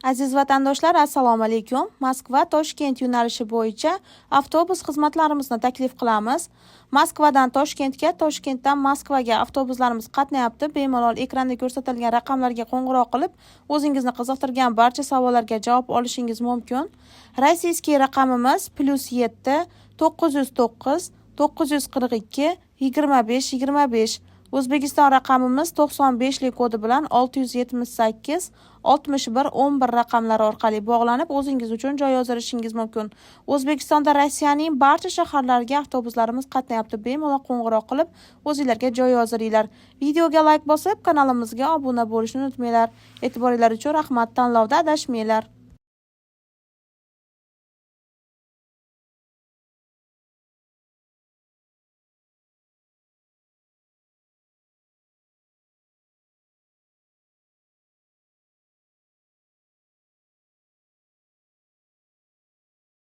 Aziz vatandoshlar, assalomu alaykum. Moskva Toshkent yo'nalishi bo'yicha avtobus xizmatlarimizni taklif qilamiz. Moskvadan Toshkentga, Toshkentdan Moskvaga avtobuslarimiz qatnayapti. Bemalol ekranda ko'rsatilgan raqamlarga qo'ng'iroq qilib, o'zingizni qiziqtirgan barcha savollarga javob olishingiz mumkin. Rossiyskiy raqamimiz +7 909 942 25 25. O'zbekiston raqamimiz 95 lik kodi bilan 678 61 11 raqamlari orqali bog'lanib, o'zingiz uchun joy yozdirishingiz mumkin. O'zbekistonda Rossiyaning barcha shaharlariga avtobuslarimiz qatnayapti. Bemalol qo'ng'iroq qilib, o'zingizlarga joy yozdiringlar. Videoga like bosib, kanalimizga obuna bo'lishni unutmanglar. E'tiboringiz uchun rahmat. Tanlovda adashmanglar.